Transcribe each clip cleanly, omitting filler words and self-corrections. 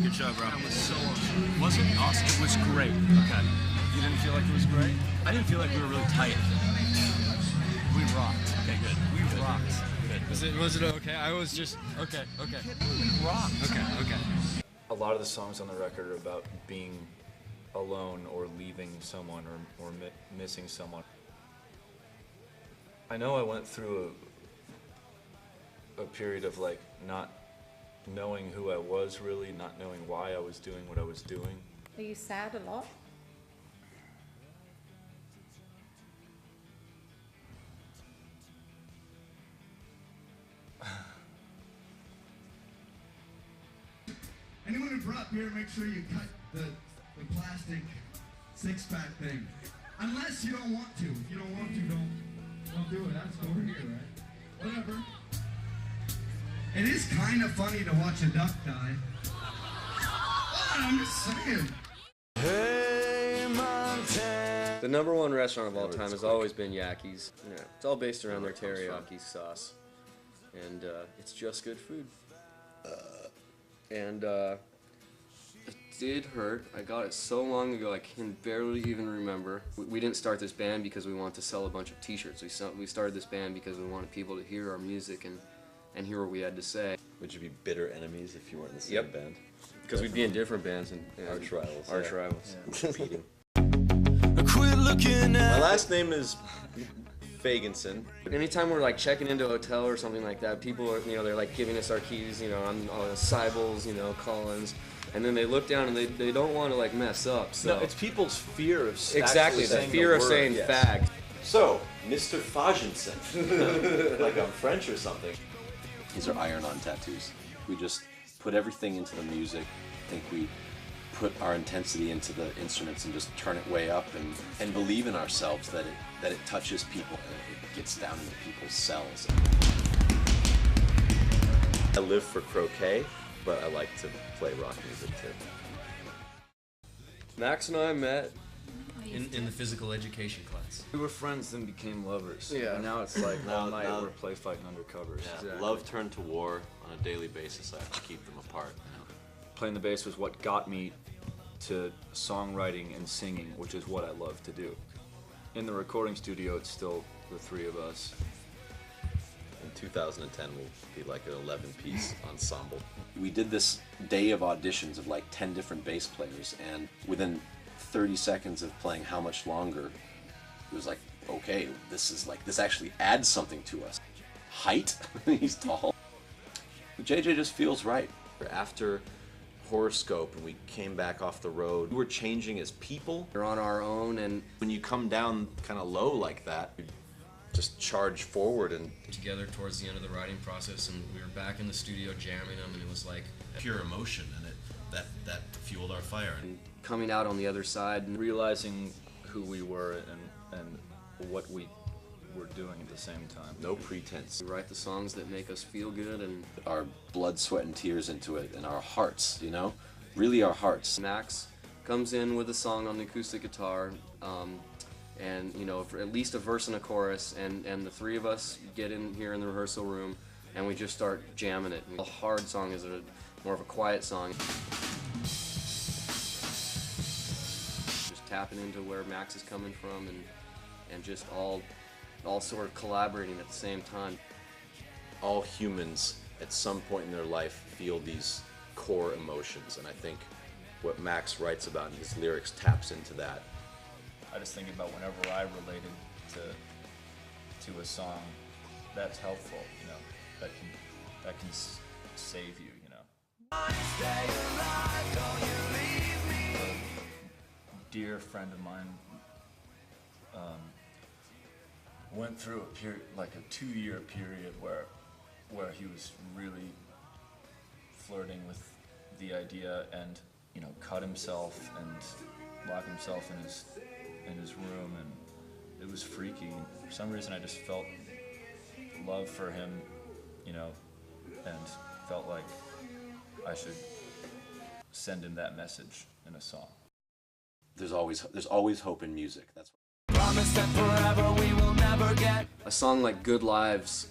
Good job, bro. That was so awesome. Was it? Awesome. It was great. Okay. You didn't feel like it was great? I didn't feel like we were really tight. We rocked. Okay, good. We rocked. Good. Was it okay? I was just okay. We rocked. Okay. A lot of the songs on the record are about being alone or leaving someone or missing someone. I know I went through a period of like not knowing who I was really, not knowing why I was doing what I was doing. Are you sad a lot? Anyone who brought beer, make sure you cut the plastic six-pack thing. Unless you don't want to. If you don't want to, don't do it. That's over here, right? Whatever. It is kind of funny to watch a duck die. I'm just saying. The #1 restaurant of all time has always been Yaki's. Yeah, it's all based around their teriyaki sauce, and it's just good food. And it did hurt. I got it so long ago I can barely even remember. We didn't start this band because we wanted to sell a bunch of t-shirts. We started this band because we wanted people to hear our music and hear what we had to say. Would you be bitter enemies if you weren't in the same band? Because we'd be in different bands and arch rivals. Arch rivals. Competing. My last name is Fagenson. Anytime we're like checking into a hotel or something like that, people are, they're like giving us our keys, on Sybils, Collins, and then they look down and they don't want to like mess up. So No, it's people's fear of exactly the fear of saying fag. So, Mr. Fagenson, like I'm French or something. These are iron-on tattoos. We just put everything into the music. I think we put our intensity into the instruments and just turn it way up and believe in ourselves that it touches people and it gets down into people's cells. I live for croquet, but I like to play rock music too. Max and I met in the physical education class. We were friends, then became lovers. Yeah. And now it's like all night we're play fighting under covers. Yeah. Exactly. Love turned to war on a daily basis. I have to keep them apart. Playing the bass was what got me to songwriting and singing, which is what I love to do. In the recording studio, it's still the three of us. In 2010, we'll be like an 11-piece ensemble. We did this day of auditions of like 10 different bass players, and within 30 seconds of playing How Much Longer, it was like, okay, this actually adds something to us. Height, he's tall. JJ just feels right. After Horoscope and we came back off the road, we were changing as people. we're on our own, and When you come down kind of low like that, you just charge forward and Together towards the end of the writing process, and we were back in the studio jamming them, and it was like pure emotion, and that fueled our fire. And coming out on the other side and Realizing who we were and what we were doing at the same time. no pretense. we write the songs that make us feel good, and Our blood, sweat, and tears into it, and our hearts, really our hearts. Max comes in with a song on the acoustic guitar, and for at least a verse and a chorus, and the three of us get in here in the rehearsal room and we just start jamming it. A hard song is more of a quiet song. Just tapping into where Max is coming from, and just all sort of collaborating at the same time. All humans at some point in their life feel these core emotions, and I think what Max writes about in his lyrics taps into that. I just think about whenever I related to a song that's helpful, that can save you, A dear friend of mine went through a period, like a 2-year period where he was really flirting with the idea and cut himself and locked himself in his room, and it was freaky. For some reason I just felt love for him, and felt like I should send him that message in a song. There's always hope in music. That's Promise that forever we will never get. A song like Good Lives,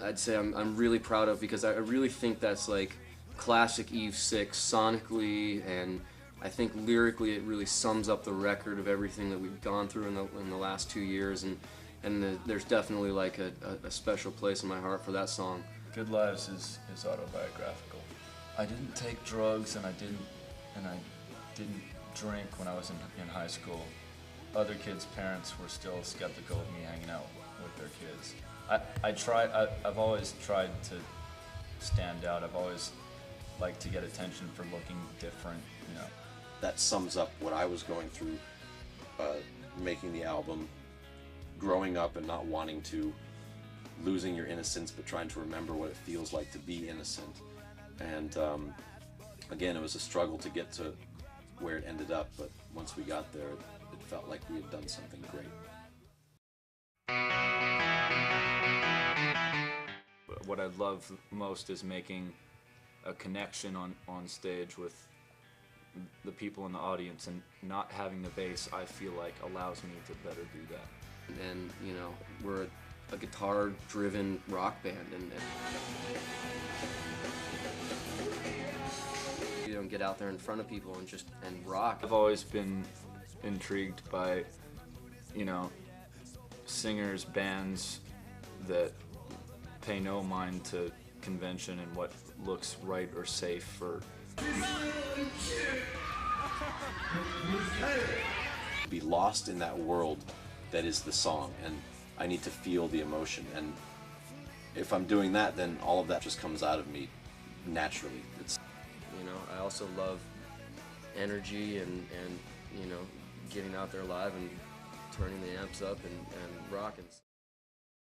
I'd say I'm really proud of, because I really think that's like classic Eve 6 sonically, and I think lyrically it really sums up the record of everything that we've gone through in the last 2 years, and there's definitely like a special place in my heart for that song. Good Lives is autobiographical. I didn't take drugs and I didn't drink when I was in high school. Other kids' parents were still skeptical of me hanging out with their kids. I've always tried to stand out. I've always liked to get attention for looking different, you know. That sums up what I was going through, making the album, growing up and not wanting to, losing your innocence but trying to remember what it feels like to be innocent. And again, it was a struggle to get to where it ended up, but once we got there, it felt like we had done something great. What I love most is making a connection on stage with the people in the audience, and not having the bass, I feel like, allows me to better do that. And you know, we're a guitar-driven rock band, and you don't get out there in front of people and rock. I've always been intrigued by, you know, singers, bands that pay no mind to convention and what looks right or safe for. Be lost in that world that is the song, and I need to feel the emotion, and if I'm doing that, then all of that just comes out of me naturally. It's, you know, I also love energy and you know, getting out there live and turning the amps up and rocking.